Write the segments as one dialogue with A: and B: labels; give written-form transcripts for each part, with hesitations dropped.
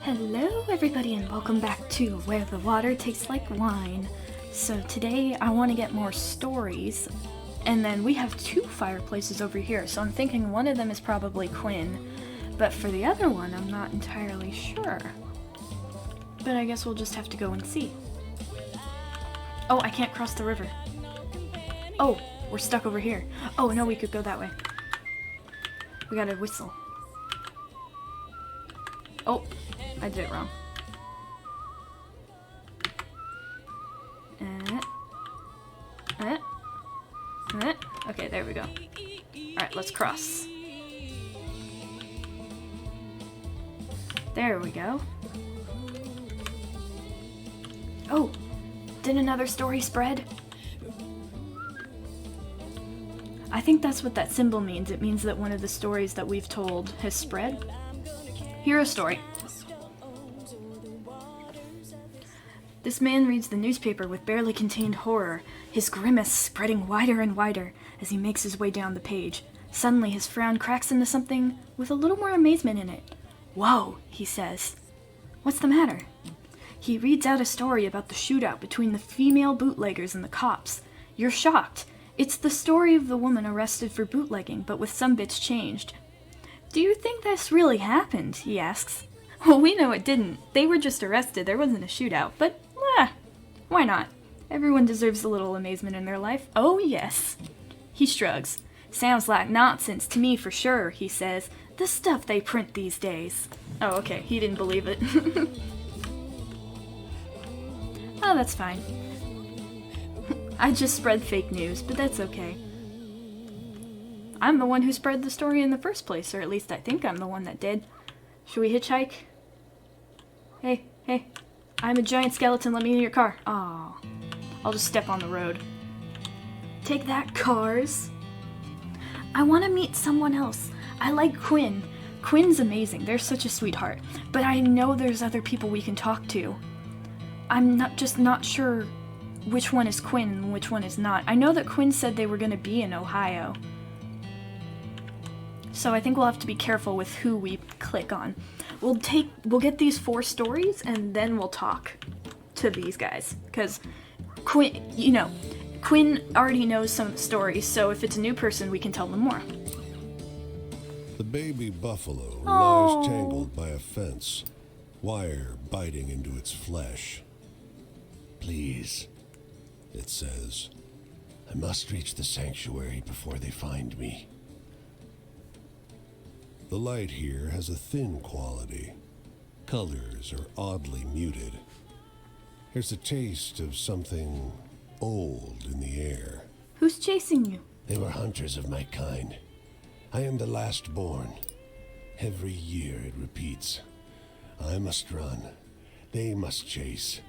A: Hello everybody and welcome back to Where the Water Tastes Like Wine. So today I want to get more stories, and then we have two fireplaces over here, so I'm thinking one of them is probably Quinn, but for the other one I'm not entirely sure. But I guess we'll just have to go and see. Oh, I can't cross the river. Oh, we're stuck over here. Oh no, we could go that way. We gotta whistle. Oh, I did it wrong. Okay, there we go. Alright, let's cross. There we go. Oh, did another story spread? I think that's what that symbol means. It means that one of the stories that we've told has spread. Here's a story. This man reads the newspaper with barely contained horror, his grimace spreading wider and wider as he makes his way down the page. Suddenly his frown cracks into something with a little more amazement in it. "Whoa," he says. "What's the matter?" He reads out a story about the shootout between the female bootleggers and the cops. You're shocked. It's the story of the woman arrested for bootlegging, but with some bits changed. "Do you think this really happened?" he asks. "Well, we know it didn't. They were just arrested. There wasn't a shootout, but why not? Everyone deserves a little amazement in their life." "Oh, yes." He shrugs. "Sounds like nonsense to me for sure," he says. "The stuff they print these days." Oh, okay. He didn't believe it. Oh, that's fine. I just spread fake news, but that's okay. I'm the one who spread the story in the first place, or at least I think I'm the one that did. Should we hitchhike? Hey, I'm a giant skeleton, let me in your car. Aw, I'll just step on the road. Take that, cars. I want to meet someone else. I like Quinn. Quinn's amazing, they're such a sweetheart. But I know there's other people we can talk to. I'm not sure which one is Quinn and which one is not. I know that Quinn said they were going to be in Ohio. So I think we'll have to be careful with who we click on. We'll get these 4 stories and then we'll talk to these guys. Because Quinn already knows some of the stories, so if it's a new person, we can tell them more.
B: The baby buffalo lies tangled by a fence, wire biting into its flesh. "Please," it says, "I must reach the sanctuary before they find me." The light here has a thin quality. Colors are oddly muted. There's a taste of something old in the air.
A: Who's chasing you?
B: They were hunters of my kind. I am the last born. Every year it repeats. I must run. They must chase.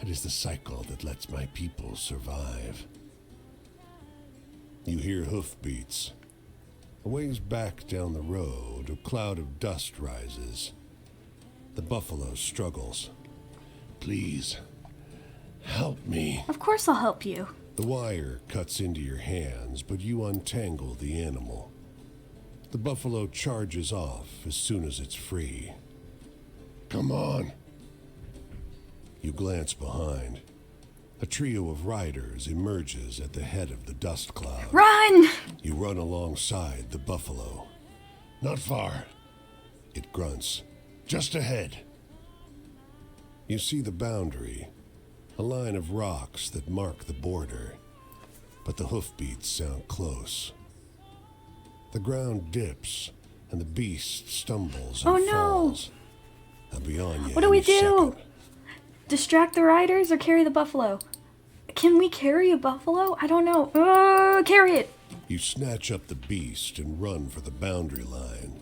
B: It is the cycle that lets my people survive. You hear hoofbeats. A ways back down the road, a cloud of dust rises. The buffalo struggles. "Please, help me."
A: Of course I'll help you.
B: The wire cuts into your hands, but you untangle the animal. The buffalo charges off as soon as it's free. "Come on." You glance behind. A trio of riders emerges at the head of the dust cloud.
A: Run!
B: You run alongside the buffalo. "Not far," it grunts. "Just ahead." You see the boundary, a line of rocks that mark the border, but the hoofbeats sound close. The ground dips, and the beast stumbles and falls. I'll be on you.
A: What do we do?
B: Second.
A: Distract the riders or carry the buffalo? Can we carry a buffalo? I don't know. Carry it!
B: You snatch up the beast and run for the boundary line.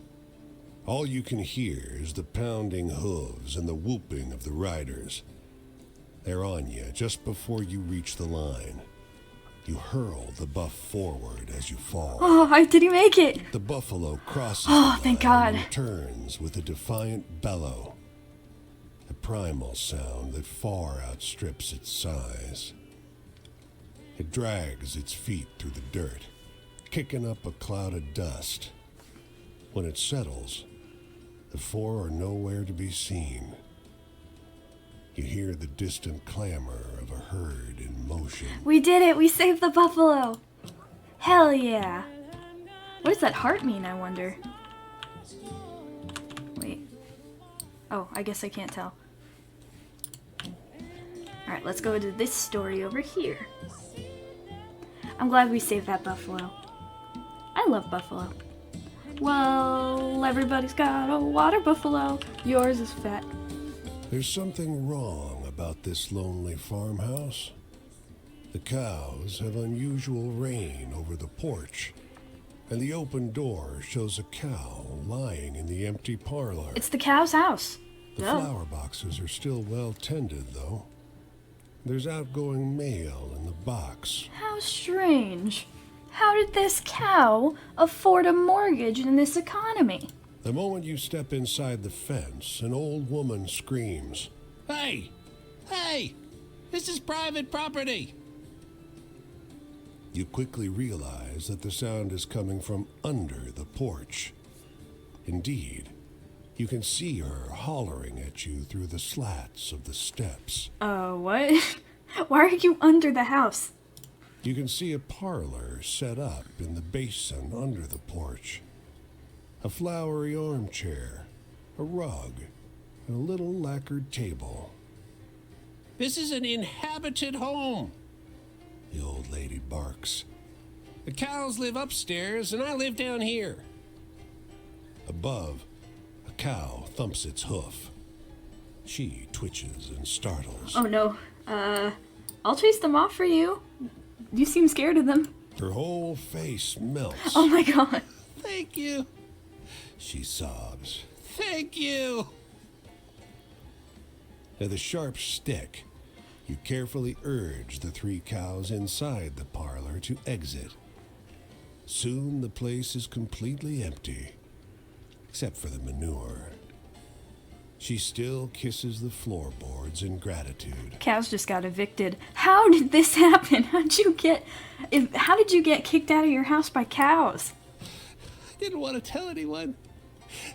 B: All you can hear is the pounding hooves and the whooping of the riders. They're on you just before you reach the line. You hurl the buff forward as you fall.
A: Oh, did he make it?
B: The buffalo crosses
A: Oh,
B: the
A: thank
B: line
A: God.
B: and returns with a defiant bellow. A primal sound that far outstrips its size. It drags its feet through the dirt, kicking up a cloud of dust. When it settles, The four are nowhere to be seen. You hear the distant clamor of a herd in motion.
A: We did it! We saved the buffalo! Hell yeah! What does that heart mean, I wonder? Wait. Oh, I guess I can't tell. Alright, let's go to this story over here. I'm glad we saved that buffalo. I love buffalo. Well, everybody's got a water buffalo. Yours is fat.
B: There's something wrong about this lonely farmhouse. The cows have unusual rain over the porch, and the open door shows a cow lying in the empty parlor.
A: It's the cow's house.
B: The
A: Duh.
B: flower boxes are still well tended, though. There's outgoing mail in the box.
A: How strange. How did this cow afford a mortgage in this economy?
B: The moment you step inside the fence, an old woman screams,
C: Hey! Hey! This is private property!
B: You quickly realize that the sound is coming from under the porch. Indeed, you can see her hollering at you through the slats of the steps.
A: What? Why are you under the house?
B: You can see a parlor set up in the basin under the porch. A flowery armchair, a rug, and a little lacquered table.
C: This is an inhabited home.
B: The old lady barks.
C: The cows live upstairs and I live down here.
B: Above, a cow thumps its hoof. She twitches and startles.
A: Oh no. I'll chase them off for you. You seem scared of them.
B: Her whole face melts.
A: Oh my god.
C: Thank you.
B: She sobs.
C: Thank you.
B: With a sharp stick, you carefully urge the three cows inside the parlor to exit. Soon the place is completely empty, except for the manure. She still kisses the floorboards in gratitude.
A: Cows just got evicted. How did this happen? How did you get kicked out of your house by cows?
C: I didn't want to tell anyone.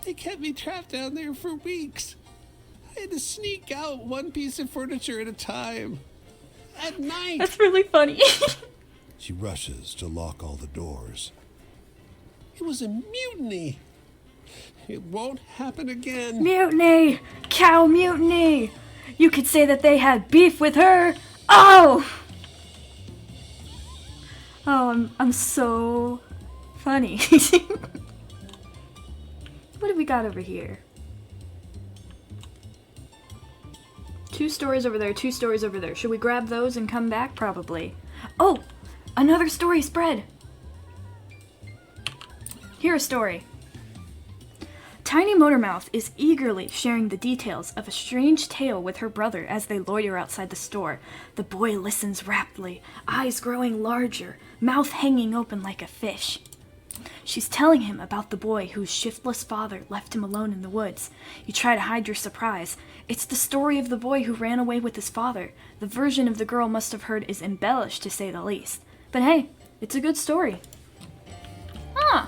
C: They kept me trapped down there for weeks. I had to sneak out one piece of furniture at a time. At night.
A: That's really funny.
B: She rushes to lock all the doors.
C: It was a mutiny. It won't happen again.
A: Mutiny! Cow mutiny! You could say that they had beef with her. Oh! Oh, I'm so funny. What have we got over here? 2 stories over there, 2 stories over there. Should we grab those and come back? Probably. Oh! Another story spread! Here's a story. Tiny Motormouth is eagerly sharing the details of a strange tale with her brother as they loiter outside the store. The boy listens raptly, eyes growing larger, mouth hanging open like a fish. She's telling him about the boy whose shiftless father left him alone in the woods. You try to hide your surprise. It's the story of the boy who ran away with his father. The version of the girl must have heard is embellished, to say the least. But hey, it's a good story. Huh.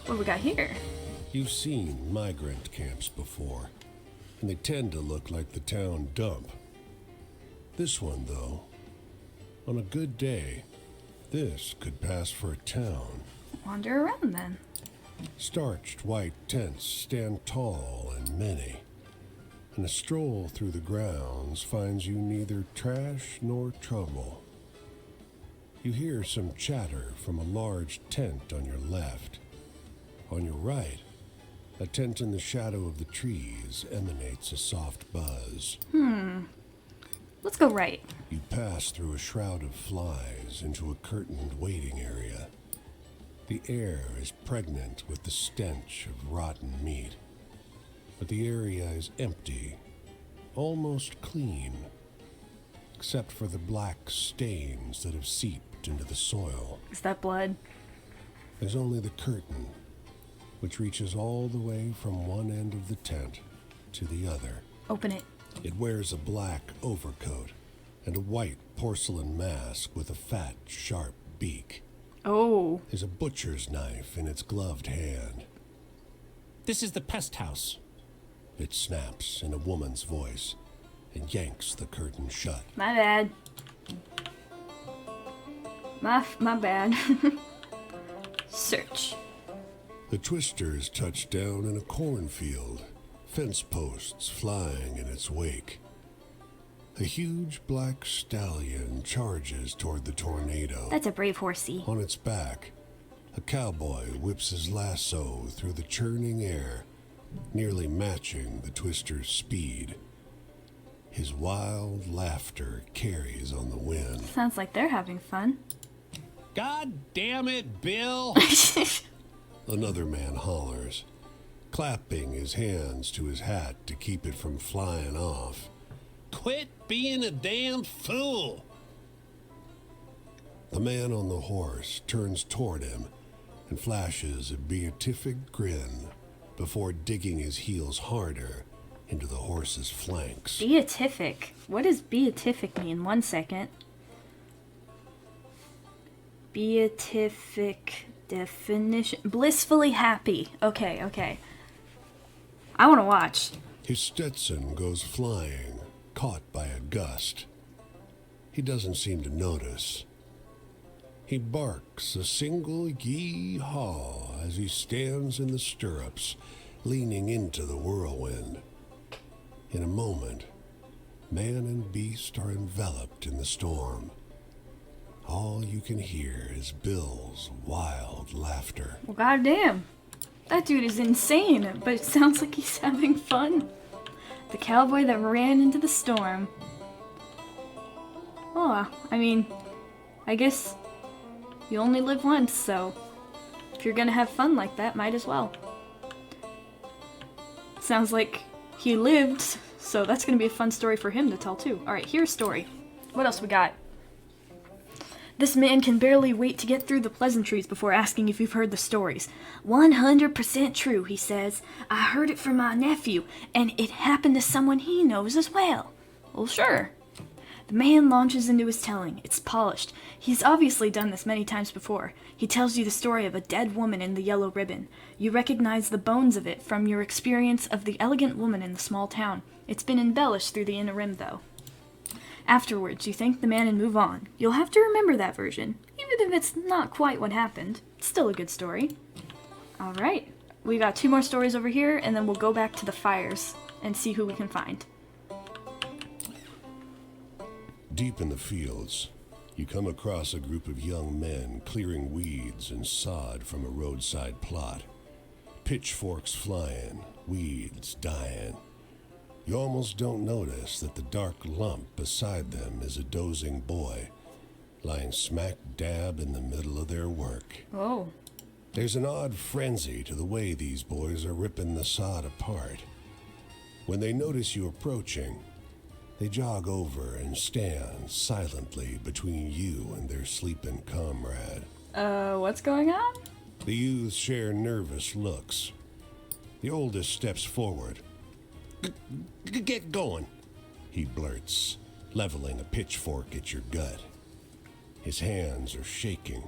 A: What do we got here?
B: You've seen migrant camps before, and they tend to look like the town dump. This one, though, on a good day, this could pass for a town.
A: Wander around then.
B: Starched white tents stand tall and many, and a stroll through the grounds finds you neither trash nor trouble. You hear some chatter from a large tent on your left. On your right, a tent in the shadow of the trees emanates a soft buzz.
A: Let's go right.
B: You pass through a shroud of flies into a curtained waiting area. The air is pregnant with the stench of rotten meat, but the area is empty, almost clean, except for the black stains that have seeped into the soil.
A: Is that blood?
B: There's only the curtain, which reaches all the way from one end of the tent to the other.
A: Open it.
B: It wears a black overcoat and a white porcelain mask with a fat, sharp beak.
A: Oh.
B: There's a butcher's knife in its gloved hand.
C: This is the pest house.
B: It snaps in a woman's voice and yanks the curtain shut.
A: My bad. My bad. Search.
B: The Twisters touch down in a cornfield, fence posts flying in its wake. A huge black stallion charges toward the tornado.
A: That's a brave horsey.
B: On its back, a cowboy whips his lasso through the churning air, nearly matching the Twister's speed. His wild laughter carries on the wind.
A: Sounds like they're having fun.
C: God damn it, Bill!
B: Another man hollers, clapping his hands to his hat to keep it from flying off.
C: Quit being a damn fool!
B: The man on the horse turns toward him and flashes a beatific grin before digging his heels harder into the horse's flanks.
A: Beatific. What does beatific mean? 1 second. Beatific definition. Blissfully happy. Okay. I want to watch.
B: His Stetson goes flying, caught by a gust. He doesn't seem to notice. He barks a single yee-haw as he stands in the stirrups, leaning into the whirlwind. In a moment, man and beast are enveloped in the storm. All you can hear is Bill's wild laughter.
A: Well, goddamn. That dude is insane, but it sounds like he's having fun. The cowboy that ran into the storm. Oh, I mean, I guess you only live once, so if you're gonna have fun like that, might as well. Sounds like he lived, so that's gonna be a fun story for him to tell too. Alright, here's a story. What else we got? This man can barely wait to get through the pleasantries before asking if you've heard the stories. 100% true, he says. I heard it from my nephew, and it happened to someone he knows as well. Well, sure. The man launches into his telling. It's polished. He's obviously done this many times before. He tells you the story of a dead woman in the yellow ribbon. You recognize the bones of it from your experience of the elegant woman in the small town. It's been embellished through the inner rim, though. Afterwards, you thank the man and move on. You'll have to remember that version, even if it's not quite what happened. It's still a good story. Alright, we got 2 more stories over here, and then we'll go back to the fires and see who we can find.
B: Deep in the fields, you come across a group of young men clearing weeds and sod from a roadside plot. Pitchforks flying, weeds dying. You almost don't notice that the dark lump beside them is a dozing boy, lying smack dab in the middle of their work.
A: Oh.
B: There's an odd frenzy to the way these boys are ripping the sod apart. When they notice you approaching, they jog over and stand silently between you and their sleeping comrade.
A: What's going on?
B: The youths share nervous looks. The oldest steps forward. Get going, he blurts, leveling a pitchfork at your gut. His hands are shaking.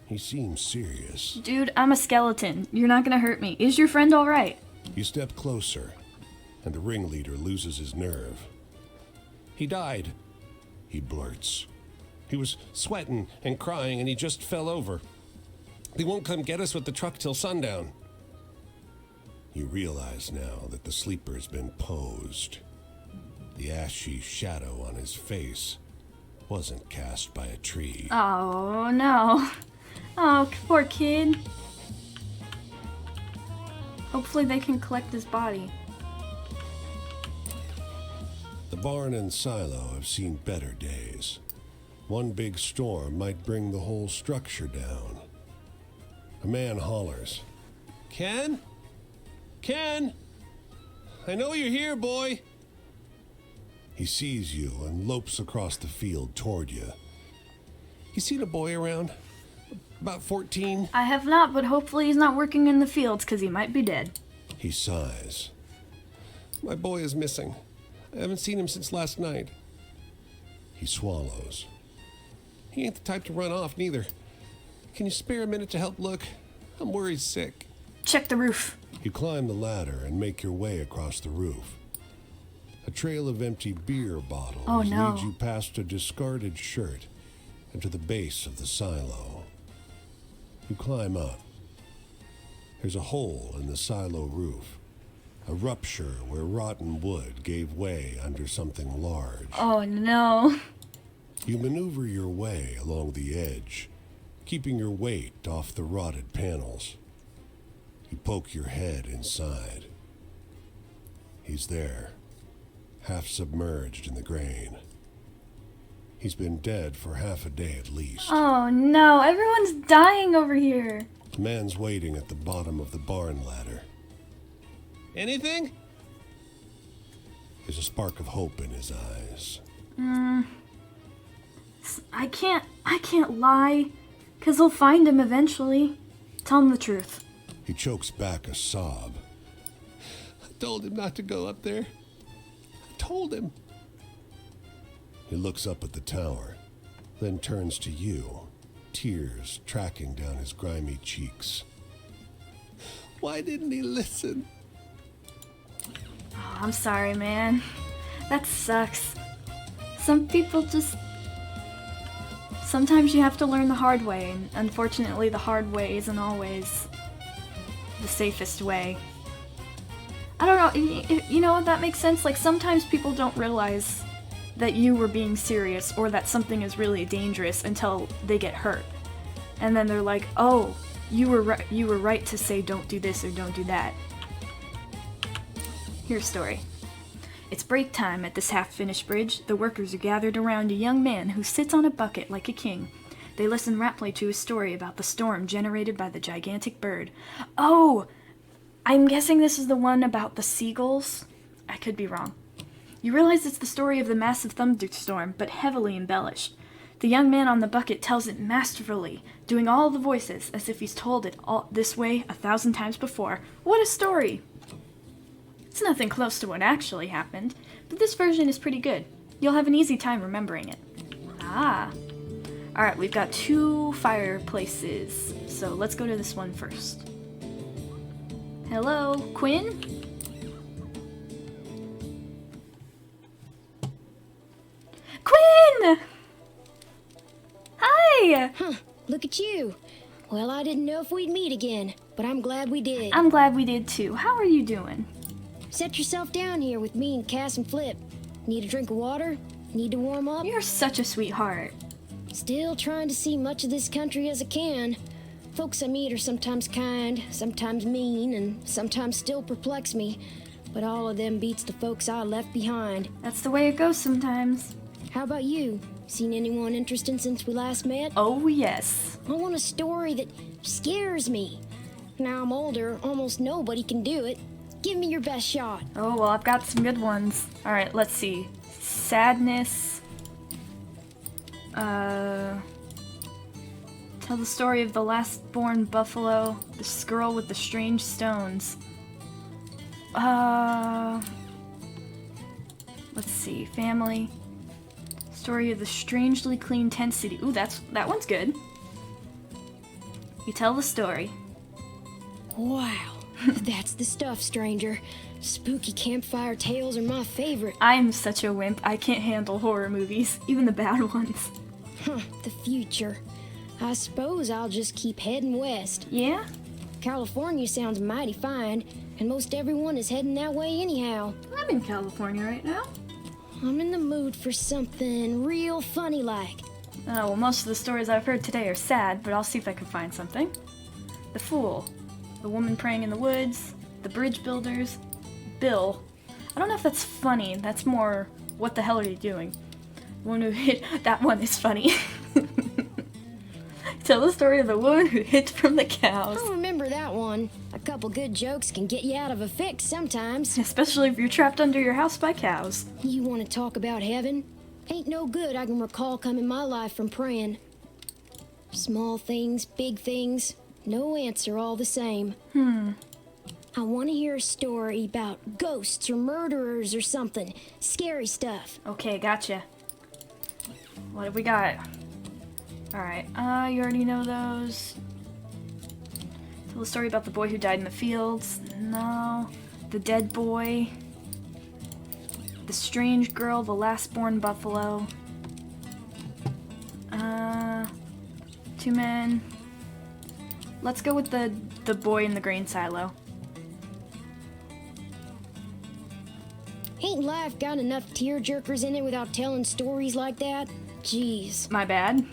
B: He seems serious.
A: Dude, I'm a skeleton. You're not gonna hurt me. Is your friend alright?
B: You step closer, and the ringleader loses his nerve.
C: He died,
B: He blurts.
C: he was sweating and crying and he just fell over. They won't come get us with the truck till sundown.
B: You realize now that the sleeper's been posed. The ashy shadow on his face wasn't cast by a tree.
A: Oh, no. Oh, poor kid. Hopefully they can collect his body.
B: The barn and silo have seen better days. One big storm might bring the whole structure down. A man hollers.
C: Ken? Ken? I know you're here, boy.
B: He sees you and lopes across the field toward you.
C: You seen a boy around? About 14?
A: I have not, but hopefully he's not working in the fields, because he might be dead.
B: He sighs.
C: My boy is missing. I haven't seen him since last
B: He swallows.
C: He ain't the type to run off, neither. Can you spare a minute to help look? I'm worried sick.
A: Check the roof.
B: You climb the ladder and make your way across the roof. A trail of empty beer bottles
A: Oh, no.
B: leads you past a discarded shirt and to the base of the silo. You climb up. There's a hole in the silo roof, a rupture where rotten wood gave way under something large.
A: Oh no.
B: You maneuver your way along the edge, keeping your weight off the rotted panels. You poke your head inside. He's there, half submerged in the grain. He's been dead for half a day at least.
A: Oh no, everyone's dying over here.
B: The man's waiting at the bottom of the barn ladder.
C: Anything?
B: There's a spark of hope in his eyes.
A: I can't lie, 'cause they'll find him eventually. Tell him the truth.
B: He chokes back a sob.
C: I told him not to go up there. I told him.
B: He looks up at the tower, then turns to you, tears tracking down his grimy cheeks.
C: Why didn't he listen?
A: Oh, I'm sorry, man. That sucks. Some people just... Sometimes you have to learn the hard way, and unfortunately the hard way isn't always the safest way. I don't know, you know, that makes sense? Like, sometimes people don't realize that you were being serious or that something is really dangerous until they get hurt. And then they're like, oh, you were right to say don't do this or don't do that. Here's a story. It's break time at this half-finished bridge. The workers are gathered around a young man who sits on a bucket like a king. They listen raptly to his story about the storm generated by the gigantic bird. Oh! I'm guessing this is the one about the seagulls? I could be wrong. You realize it's the story of the massive thunderstorm, but heavily embellished. The young man on the bucket tells it masterfully, doing all the voices as if he's told it all this way 1,000 times before. What a story! It's nothing close to what actually happened, but this version is pretty good. You'll have an easy time remembering it. Ah. Alright, we've got 2 fireplaces, so let's go to this one first. Hello, Quinn? Quinn! Hi!
D: Huh, look at you. Well, I didn't know if we'd meet again, but I'm glad we did.
A: I'm glad we did too. How are you doing?
D: Set yourself down here with me and Cass and Flip. Need a drink of water? Need to warm up?
A: You're such a sweetheart.
D: Still trying to see much of this country as I can. Folks I meet are sometimes kind, sometimes mean, and sometimes still perplex me. But all of them beats the folks I left behind.
A: That's the way it goes sometimes.
D: How about you? Seen anyone interesting since we last met?
A: Oh, yes.
D: I want a story that scares me. Now I'm older, almost nobody can do it. Give me your best shot.
A: Oh, well, I've got some good ones. Alright, let's see. Sadness. Tell the story of the last-born buffalo. This girl with the strange stones. Let's see. Family. Story of the strangely clean tent city. Ooh, that one's good. You tell the story.
D: Wow, that's the stuff, stranger. Spooky campfire tales are my favorite.
A: I'm such a wimp. I can't handle horror movies, even the bad ones.
D: Huh, the future. I suppose I'll just keep heading west.
A: Yeah?
D: California sounds mighty fine, and most everyone is heading that way anyhow.
A: I'm in California right now.
D: I'm in the mood for something real funny like.
A: Oh, well, most of the stories I've heard today are sad, but I'll see if I can find something. The Fool. The Woman Praying in the Woods. The Bridge Builders. Bill. I don't know if that's funny. That's more, what the hell are you doing? The one who hid... That one is funny. Tell the story of the woman who hid from the cows.
D: I remember that one. A couple good jokes can get you out of a fix sometimes.
A: Especially if you're trapped under your house by cows.
D: You want to talk about heaven? Ain't no good I can recall coming my life from praying. Small things, big things, no answer all the same. I want to hear a story about ghosts or murderers or something. Scary stuff.
A: Okay, gotcha. What have we got? Alright, you already know those. Tell the story about the boy who died in the fields. No. The dead boy. The strange girl, the last-born buffalo. 2 men. Let's go with the boy in the grain silo.
D: Ain't life got enough tearjerkers in it without telling stories like that? Jeez.
A: My bad.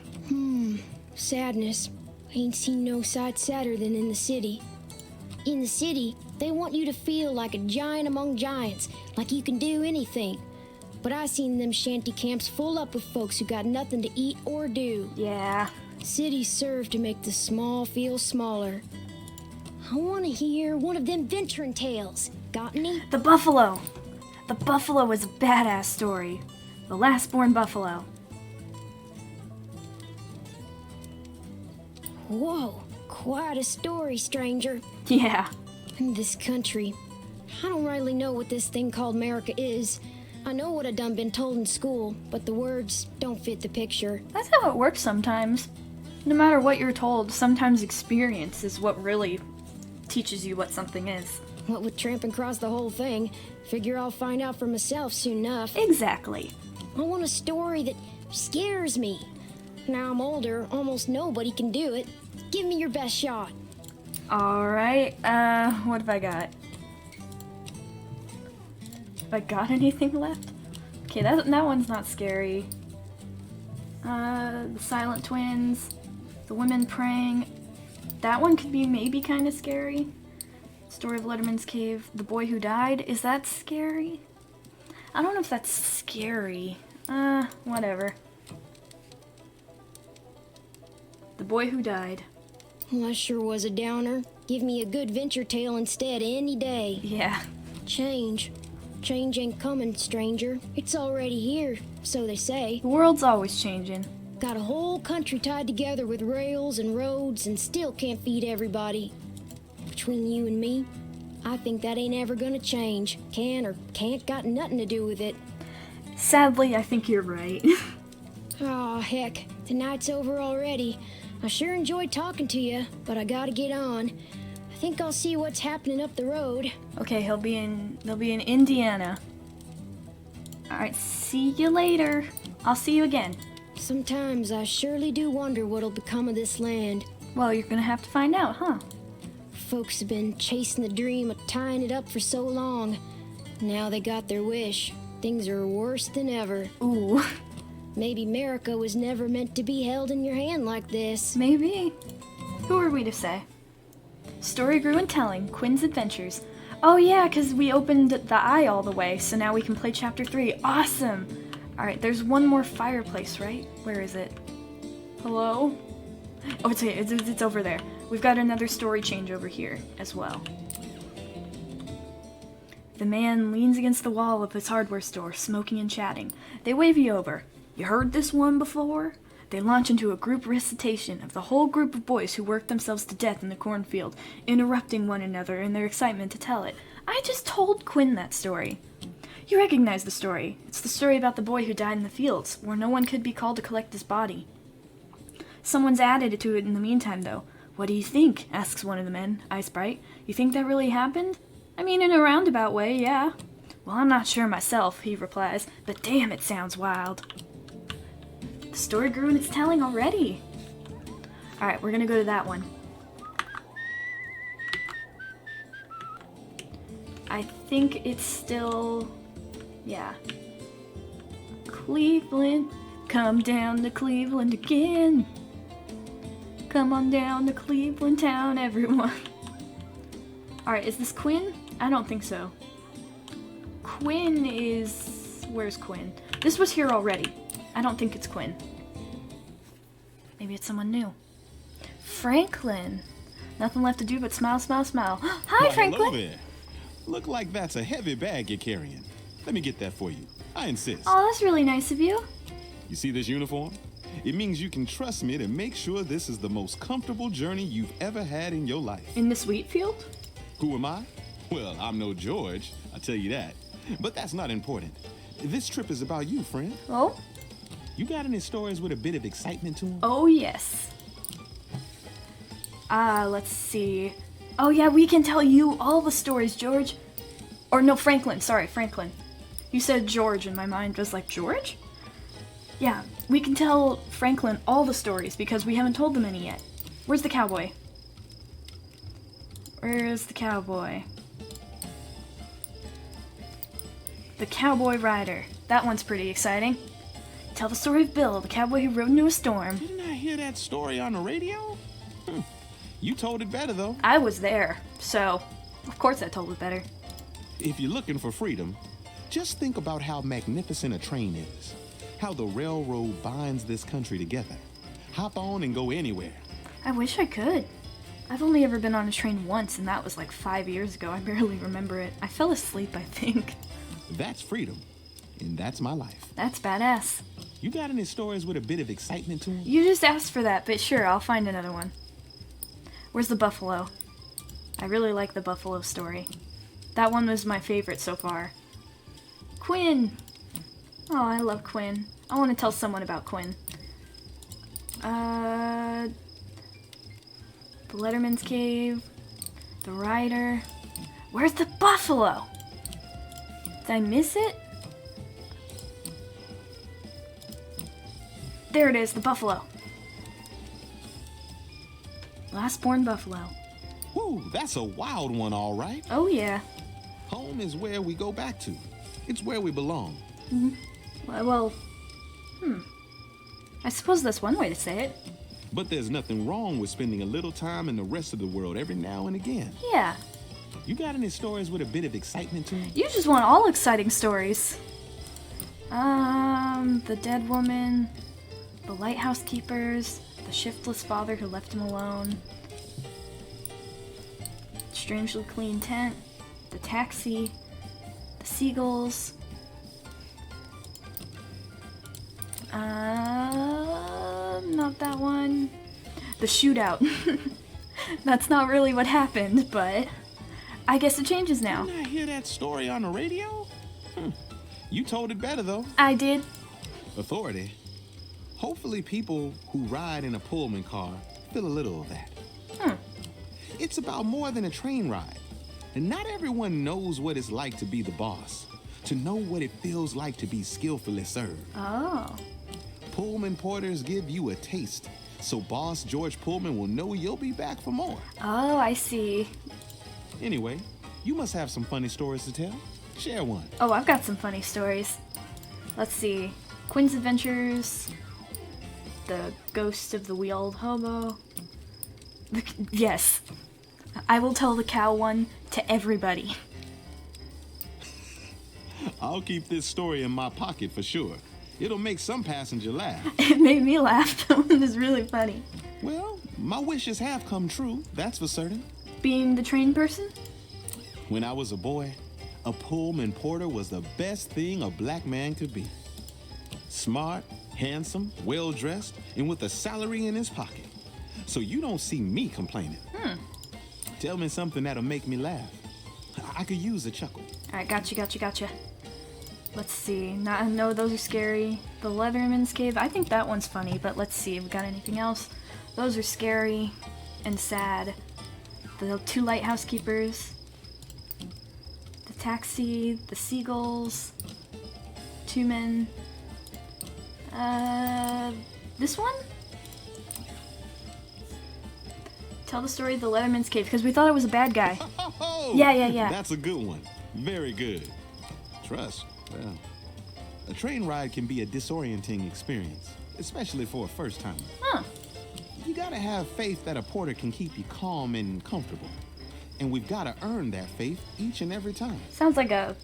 D: Sadness. Ain't seen no sight sadder than in the city. In the city, they want you to feel like a giant among giants, like you can do anything. But I seen them shanty camps full up with folks who got nothing to eat or do.
A: Yeah.
D: Cities serve to make the small feel smaller. I want to hear one of them venturing tales. Got any?
A: The buffalo. The buffalo was a badass story. The last-born buffalo.
D: Whoa, quite a story, stranger.
A: Yeah.
D: In this country, I don't rightly know what this thing called America is. I know what I done been told in school, but the words don't fit the picture.
A: That's how it works sometimes. No matter what you're told, sometimes experience is what really teaches you what something is.
D: What with tramping across the whole thing, figure I'll find out for myself soon enough.
A: Exactly.
D: I want a story that scares me. Now I'm older, almost nobody can do it. Give me your best shot.
A: Alright, what have I got? Have I got anything left? Okay, that one's not scary. The silent twins, the women praying. That one could be maybe kind of scary. Story of Letterman's Cave, the boy who died. Is that scary? I don't know if that's scary. Whatever. The boy who died.
D: Well, that sure was a downer. Give me a good venture tale instead any day.
A: Yeah.
D: Change. Change ain't coming, stranger. It's already here, so they say.
A: The world's always changing.
D: Got a whole country tied together with rails and roads and still can't feed everybody. Between you and me, I think that ain't ever gonna change. Can or can't got nothing to do with it.
A: Sadly, I think you're right.
D: Aw, heck. The night's over already. I sure enjoyed talking to you, but I gotta get on. I think I'll see what's happening up the road.
A: Okay, they'll be in Indiana. Alright, see you later. I'll see you again.
D: Sometimes I surely do wonder what'll become of this land.
A: Well, you're gonna have to find out, huh?
D: Folks have been chasing the dream of tying it up for so long. Now they got their wish. Things are worse than ever.
A: Ooh.
D: Maybe America was never meant to be held in your hand like this.
A: Maybe. Who are we to say? Story grew in telling, Quinn's adventures. Oh yeah, because we opened the eye all the way, so now we can play chapter 3. Awesome! Alright, there's one more fireplace, right? Where is it? Hello? Oh, it's over there. We've got another story change over here as well. The man leans against the wall of his hardware store, smoking and chatting. They wave you over. You heard this one before? They launch into a group recitation of the whole group of boys who worked themselves to death in the cornfield, interrupting one another in their excitement to tell it. I just told Quinn that story. You recognize the story. It's the story about the boy who died in the fields, where no one could be called to collect his body. Someone's added to it in the meantime, though. What do you think? Asks one of the men, eyes bright. You think that really happened? I mean, in a roundabout way, yeah. Well, I'm not sure myself, he replies, but damn, it sounds wild. The story grew in its telling already. Alright, we're gonna go to that one. I think it's still... yeah. Cleveland, come down to Cleveland again. Come on down to Cleveland town, everyone. Alright, is this Quinn? I don't think so. Quinn is... where's Quinn? This was here already. I don't think it's Quinn. Maybe it's someone new. Franklin. Nothing left to do but smile, smile, smile. Hi,
E: Why,
A: Franklin.
E: hello there. Look like that's a heavy bag you're carrying. Let me get that for you. I insist.
A: Oh, that's really nice of you.
E: You see this uniform? It means you can trust me to make sure this is the most comfortable journey you've ever had in your life.
A: In this wheat field?
E: Who am I? Well, I'm no George, I'll tell you that. But that's not important. This trip is about you, friend.
A: Oh?
E: You got any stories with a bit of excitement to them?
A: Oh, yes. Let's see. Oh, yeah, we can tell you all the stories, George. Or no, Franklin. Sorry, Franklin. You said George, and my mind was like, George? Yeah, we can tell Franklin all the stories because we haven't told them any yet. Where's the cowboy? Where's the cowboy? The Cowboy Rider. That one's pretty exciting. Tell the story of Bill, the cowboy who rode into a storm.
E: Didn't I hear that story on the radio? You told it better, though.
A: I was there, so of course I told it better.
E: If you're looking for freedom, just think about how magnificent a train is. How the railroad binds this country together. Hop on and go anywhere.
A: I wish I could. I've only ever been on a train once, and that was like 5 years ago. I barely remember it. I fell asleep, I think.
E: That's freedom. And that's my life.
A: That's badass.
E: You got any stories with a bit of excitement to them?
A: You just asked for that, but sure, I'll find another one. Where's the buffalo? I really like the buffalo story. That one was my favorite so far. Quinn! Oh, I love Quinn. I want to tell someone about Quinn. The Letterman's Cave. The Rider. Where's the buffalo? Did I miss it? There it is, the buffalo. Last born buffalo.
E: Woo, that's a wild one, all right.
A: Oh, yeah.
E: Home is where we go back to. It's where we belong.
A: Well, I suppose that's one way to say it.
E: But there's nothing wrong with spending a little time in the rest of the world every now and again.
A: Yeah.
E: You got any stories with a bit of excitement to them?
A: You just want all exciting stories. The dead woman, the lighthouse keepers, the shiftless father who left him alone, strangely clean tent, the taxi, the seagulls. Not that one. The shootout. That's not really what happened, but I guess it changes now.
E: Didn't I hear that story on the radio? You told it better, though.
A: I did.
E: Authority. Hopefully people who ride in a Pullman car feel a little of that. It's about more than a train ride. And not everyone knows what it's like to be the boss, to know what it feels like to be skillfully served.
A: Oh.
E: Pullman porters give you a taste, so boss George Pullman will know you'll be back for more.
A: Oh, I see.
E: Anyway, you must have some funny stories to tell. Share one.
A: Oh, I've got some funny stories. Let's see. Quinn's Adventures. The Ghost of the Wheeled Hobo. Yes. I will tell the cow one to everybody.
E: I'll keep this story in my pocket for sure. It'll make some passenger laugh.
A: It made me laugh. That one is really funny.
E: Well, my wishes have come true, that's for certain.
A: Being the train person?
E: When I was a boy, a Pullman porter was the best thing a black man could be. Smart, handsome, well-dressed, and with a salary in his pocket. So you don't see me complaining. Tell me something that'll make me laugh. I could use a chuckle.
A: Alright, gotcha. Let's see. No, those are scary. The Leatherman's Cave, I think that one's funny, but let's see. Have we got anything else? Those are scary and sad. The two lighthouse keepers. The taxi. The seagulls. Two men. This one? Tell the story of the Letterman's Cave, because we thought it was a bad guy.
E: Oh,
A: Yeah.
E: That's a good one. Very good. Trust. Well, a train ride can be a disorienting experience, especially for a first timer.
A: Huh.
E: You gotta have faith that a porter can keep you calm and comfortable. And we've gotta earn that faith each and every time.
A: Sounds like a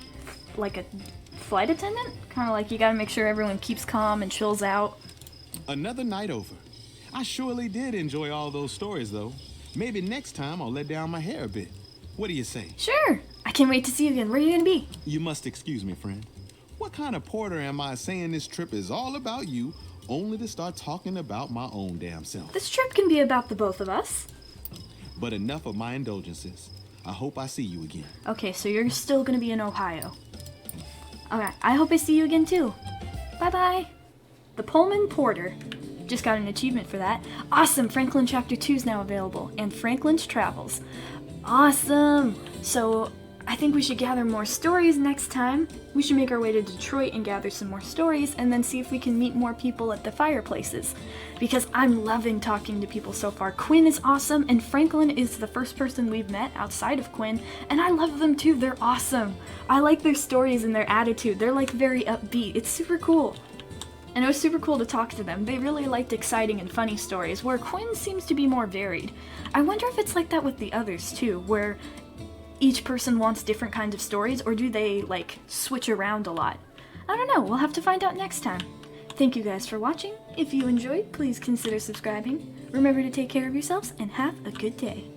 A: flight attendant? Kind of like you gotta make sure everyone keeps calm and chills out.
E: Another night over. I surely did enjoy all those stories, though. Maybe next time I'll let down my hair a bit. What do you say?
A: Sure. I can't wait to see you again. Where are you gonna be?
E: You must excuse me, friend. What kind of porter am I saying this trip is all about you, only to start talking about my own damn self?
A: This trip can be about the both of us.
E: But enough of my indulgences. I hope I see you again.
A: Okay, so you're still gonna be in Ohio. Okay, I hope I see you again too. Bye-bye. The Pullman Porter. Just got an achievement for that. Awesome! Franklin Chapter 2 is now available. And Franklin's Travels. Awesome! So, I think we should gather more stories next time. We should make our way to Detroit and gather some more stories, and then see if we can meet more people at the fireplaces. Because I'm loving talking to people so far. Quinn is awesome, and Franklin is the first person we've met outside of Quinn, and I love them too. They're awesome. I like their stories and their attitude. They're like very upbeat. It's super cool. And it was super cool to talk to them. They really liked exciting and funny stories, where Quinn seems to be more varied. I wonder if it's like that with the others too, where each person wants different kinds of stories, or do they, like, switch around a lot? I don't know, we'll have to find out next time. Thank you guys for watching. If you enjoyed, please consider subscribing. Remember to take care of yourselves, and have a good day.